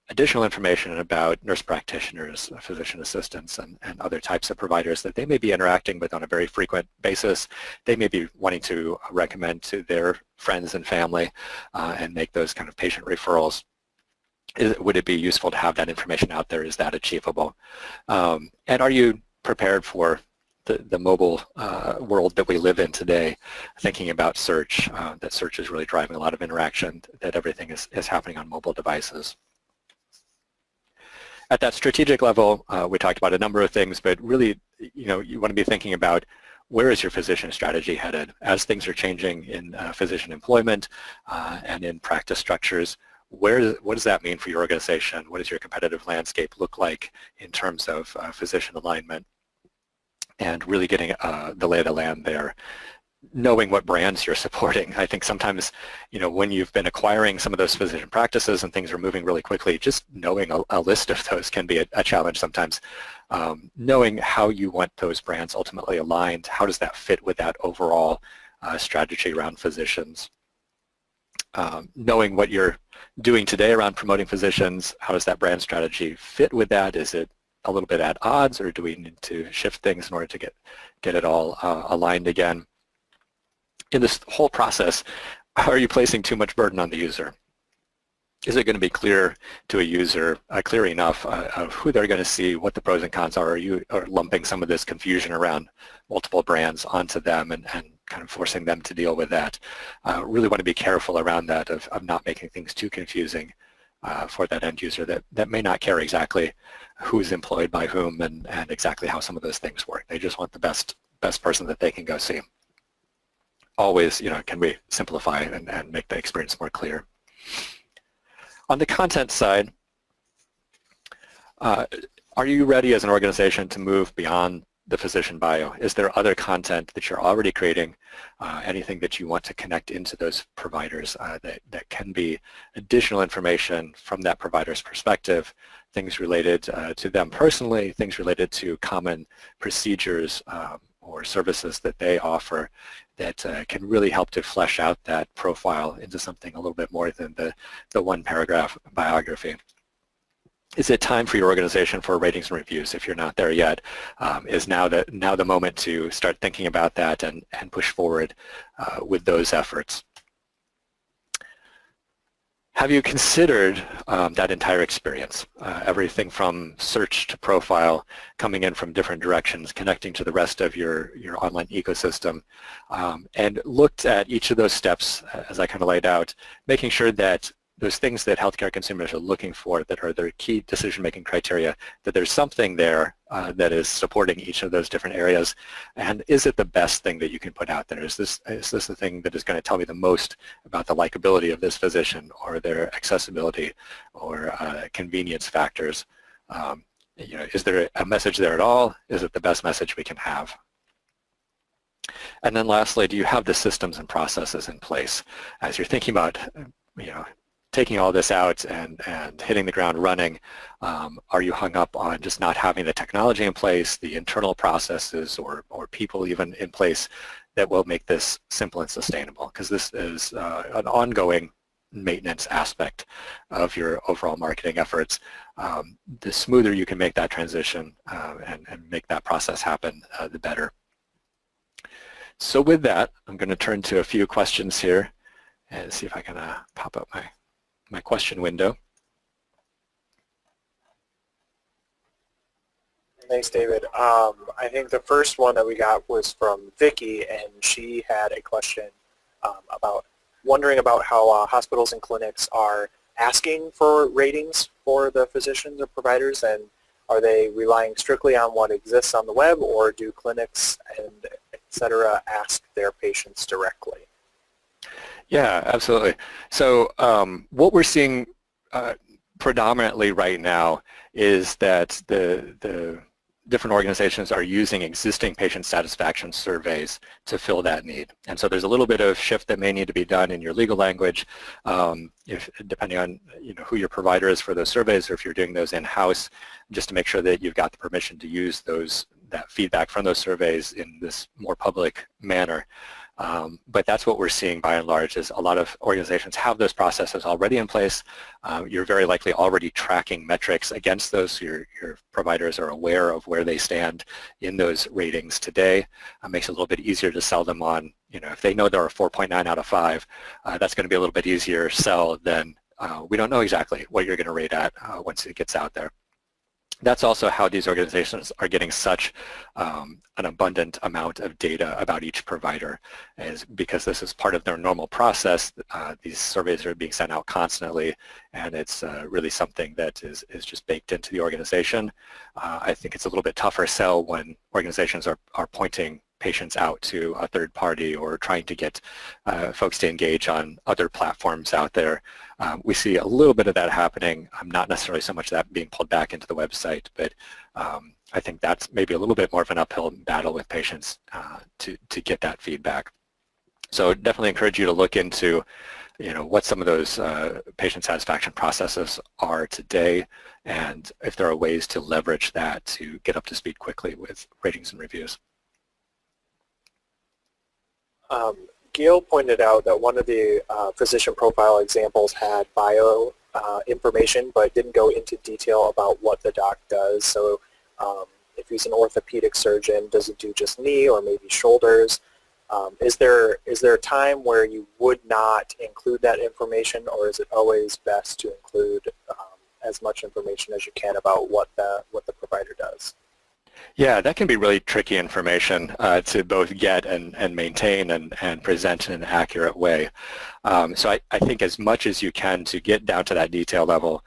additional information about nurse practitioners, physician assistants, and other types of providers that they may be interacting with on a very frequent basis? They may be wanting to recommend to their friends and family and make those kind of patient referrals. Would it be useful to have that information out there? Is that achievable? And are you prepared for the mobile world that we live in today, thinking about search, that search is really driving a lot of interaction, that everything is happening on mobile devices. At that strategic level, we talked about a number of things, but really, you want to be thinking about where is your physician strategy headed as things are changing in physician employment and in practice structures. What does that mean for your organization? What does your competitive landscape look like in terms of physician alignment? And really getting the lay of the land there, knowing what brands you're supporting. I think sometimes, when you've been acquiring some of those physician practices and things are moving really quickly, just knowing a list of those can be a challenge sometimes. Knowing how you want those brands ultimately aligned, how does that fit with that overall strategy around physicians? Knowing what you're doing today around promoting physicians, how does that brand strategy fit with that? Is it a little bit at odds, or do we need to shift things in order to get it all aligned again? In this whole process, are you placing too much burden on the user? Is it going to be clear to a user, clear enough of who they're going to see, what the pros and cons are? Are you lumping some of this confusion around multiple brands onto them and kind of forcing them to deal with that? Really want to be careful around that of not making things too confusing for that end user that may not care exactly who's employed by whom and exactly how some of those things work. They just want the best person that they can go see. Always, can we simplify and make the experience more clear? On the content side, are you ready as an organization to move beyond the physician bio? Is there other content that you're already creating, anything that you want to connect into those providers that can be additional information from that provider's perspective, things related to them personally, things related to common procedures or services that they offer that can really help to flesh out that profile into something a little bit more than the one paragraph biography. Is it time for your organization for ratings and reviews? If you're not there yet, is now the moment to start thinking about that and push forward with those efforts? Have you considered that entire experience, everything from search to profile, coming in from different directions, connecting to the rest of your online ecosystem, and looked at each of those steps, as I kind of laid out, making sure that those things that healthcare consumers are looking for that are their key decision-making criteria, that there's something there that is supporting each of those different areas, and is it the best thing that you can put out there? Is this the thing that is going to tell me the most about the likability of this physician or their accessibility or convenience factors? Is there a message there at all? Is it the best message we can have? And then lastly, do you have the systems and processes in place? As you're thinking about, taking all this out and hitting the ground running, are you hung up on just not having the technology in place, the internal processes or people even in place that will make this simple and sustainable? Because this is an ongoing maintenance aspect of your overall marketing efforts. The smoother you can make that transition and make that process happen, the better. So with that, I'm going to turn to a few questions here and see if I can pop up my question window. Thanks, David. I think the first one that we got was from Vicky, and she had a question about wondering about how hospitals and clinics are asking for ratings for the physicians or providers, and are they relying strictly on what exists on the web, or do clinics and et cetera ask their patients directly? Yeah, absolutely. So what we're seeing predominantly right now is that the different organizations are using existing patient satisfaction surveys to fill that need. And so there's a little bit of shift that may need to be done in your legal language, depending on who your provider is for those surveys, or if you're doing those in-house, just to make sure that you've got the permission to use that feedback from those surveys in this more public manner. But that's what we're seeing by and large, is a lot of organizations have those processes already in place. You're very likely already tracking metrics against those, so your providers are aware of where they stand in those ratings today. It makes it a little bit easier to sell them on, if they know they're a 4.9 out of 5, that's going to be a little bit easier sell than we don't know exactly what you're going to rate at once it gets out there. That's also how these organizations are getting such an abundant amount of data about each provider, is because this is part of their normal process. These surveys are being sent out constantly, and it's really something that is just baked into the organization. I think it's a little bit tougher sell when organizations are pointing patients out to a third party or trying to get folks to engage on other platforms out there. We see a little bit of that happening, not necessarily so much that being pulled back into the website, but I think that's maybe a little bit more of an uphill battle with patients to get that feedback. So definitely encourage you to look into what some of those patient satisfaction processes are today, and if there are ways to leverage that to get up to speed quickly with ratings and reviews. Gail pointed out that one of the physician profile examples had bio information, but didn't go into detail about what the doc does. So if he's an orthopedic surgeon, does it do just knee or maybe shoulders? Is there a time where you would not include that information, or is it always best to include as much information as you can about what the provider does? Yeah, that can be really tricky information to both get and maintain and present in an accurate way. So I think as much as you can to get down to that detail level,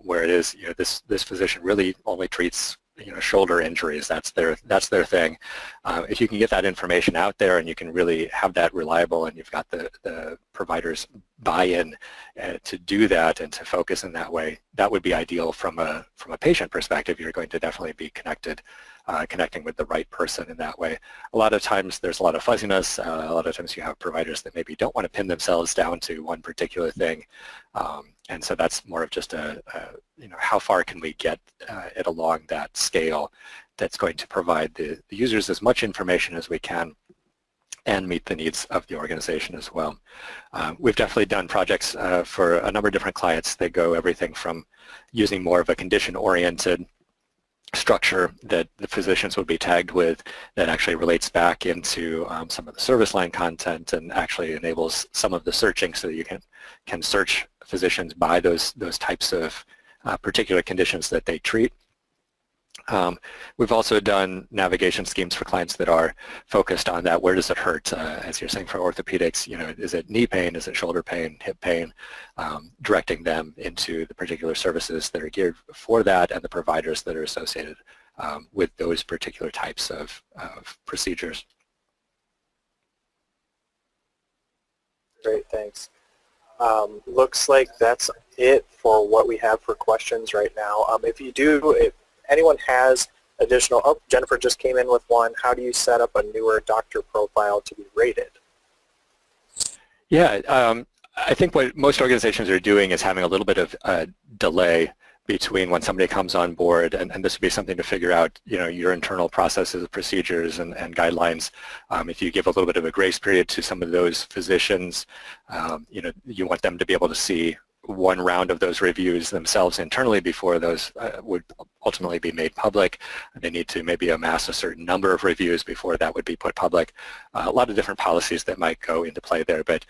where it is, this physician really only treats shoulder injuries. That's their thing. If you can get that information out there and you can really have that reliable, and you've got the providers buy-in to do that and to focus in that way, that would be ideal from a patient perspective. You're going to definitely be connecting with the right person in that way. A lot of times there's a lot of fuzziness. A lot of times you have providers that maybe don't want to pin themselves down to one particular thing. And so that's more of just how far can we get it along that scale that's going to provide the users as much information as we can and meet the needs of the organization as well. We've definitely done projects for a number of different clients that go everything from using more of a condition-oriented structure that the physicians would be tagged with that actually relates back into some of the service line content and actually enables some of the searching, so that you can search physicians by those types of particular conditions that they treat. We've also done navigation schemes for clients that are focused on that. Where does it hurt? As you're saying, for orthopedics, is it knee pain? Is it shoulder pain, hip pain? Directing them into the particular services that are geared for that and the providers that are associated with those particular types of procedures. Great, thanks. Looks like that's it for what we have for questions right now. If anyone has additional, Jennifer just came in with one. How do you set up a newer doctor profile to be rated? Yeah, I think what most organizations are doing is having a little bit of a delay between when somebody comes on board, and this would be something to figure out, your internal processes, procedures, and guidelines. If you give a little bit of a grace period to some of those physicians, you want them to be able to see one round of those reviews themselves internally before those would ultimately be made public. They need to maybe amass a certain number of reviews before that would be put public. A lot of different policies that might go into play there, but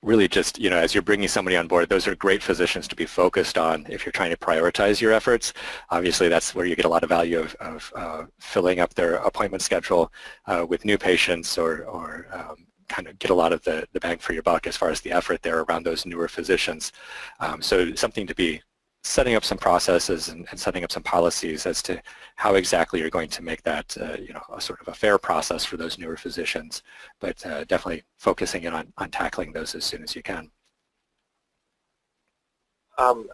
really just, as you're bringing somebody on board, those are great physicians to be focused on if you're trying to prioritize your efforts. Obviously, that's where you get a lot of value of filling up their appointment schedule with new patients, or kind of get a lot of the bang for your buck as far as the effort there around those newer physicians. So something to be setting up some processes and setting up some policies as to how exactly you're going to make that a sort of a fair process for those newer physicians, but definitely focusing in on tackling those as soon as you can.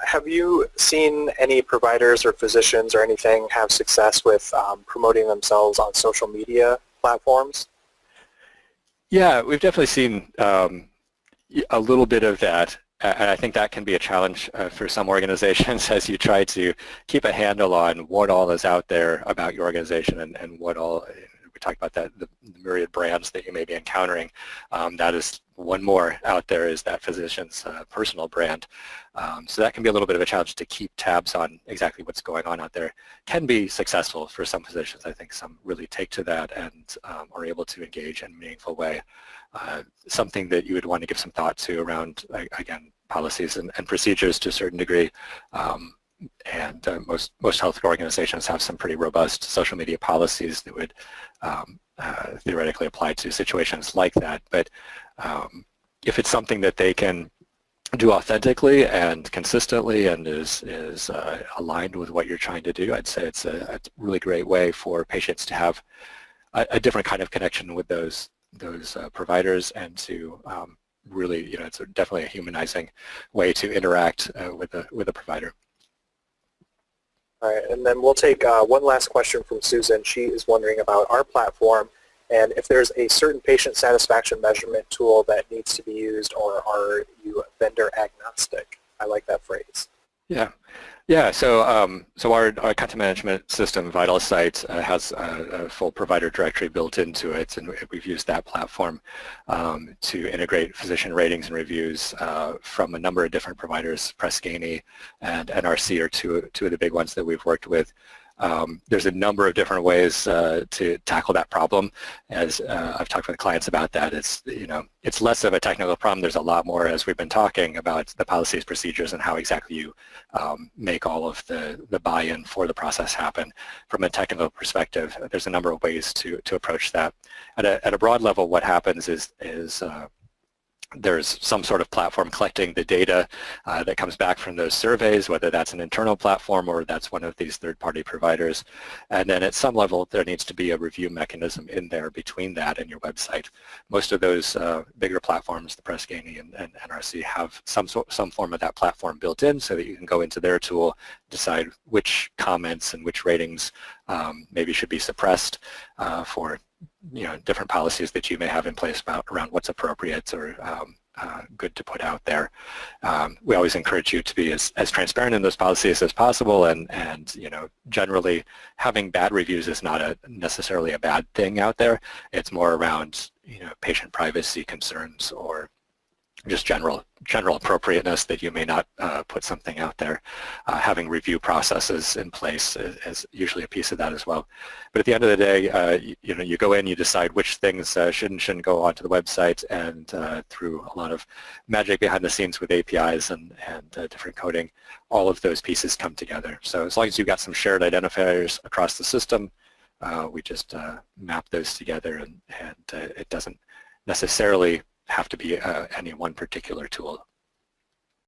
Have you seen any providers or physicians or anything have success with promoting themselves on social media platforms? Yeah, we've definitely seen a little bit of that. And I think that can be a challenge for some organizations as you try to keep a handle on what all is out there about your organization and what all, we talked about that, the myriad brands that you may be encountering. That is one more out there is that physician's personal brand. So that can be a little bit of a challenge to keep tabs on exactly what's going on out there. Can be successful for some physicians. I think some really take to that and are able to engage in a meaningful way. Something that you would want to give some thought to around, again, policies and procedures to a certain degree. Most healthcare organizations have some pretty robust social media policies that would theoretically apply to situations like that. But if it's something that they can do authentically and consistently and is aligned with what you're trying to do, I'd say it's a really great way for patients to have a different kind of connection with those providers and to really, it's definitely a humanizing way to interact with a provider. All right, and then we'll take one last question from Susan. She is wondering about our platform and if there's a certain patient satisfaction measurement tool that needs to be used, or are you vendor agnostic? I like that phrase. Yeah. So our content management system, VitalSite, has a full provider directory built into it, and we've used that platform to integrate physician ratings and reviews from a number of different providers. Press Ganey and NRC are two of the big ones that we've worked with. There's a number of different ways to tackle that problem. As I've talked with clients about that, it's less of a technical problem. There's a lot more, as we've been talking about, the policies, procedures, and how exactly you make all of the buy-in for the process happen. From a technical perspective, there's a number of ways to approach that. At a broad level, what happens is there's some sort of platform collecting the data that comes back from those surveys, whether that's an internal platform or that's one of these third-party providers. And then at some level, there needs to be a review mechanism in there between that and your website. Most of those bigger platforms, the Press Ganey and NRC, have some form of that platform built in so that you can go into their tool, decide which comments and which ratings maybe should be suppressed for different policies that you may have in place around what's appropriate or good to put out there. We always encourage you to be as transparent in those policies as possible, and generally having bad reviews is not necessarily a bad thing out there. It's more around patient privacy concerns or just general appropriateness that you may not put something out there. Having review processes in place is usually a piece of that as well. But at the end of the day, you go in, you decide which things should and shouldn't go onto the website, and through a lot of magic behind the scenes with APIs and different coding, all of those pieces come together. So as long as you've got some shared identifiers across the system, we just map those together, and it doesn't necessarily have to be any one particular tool.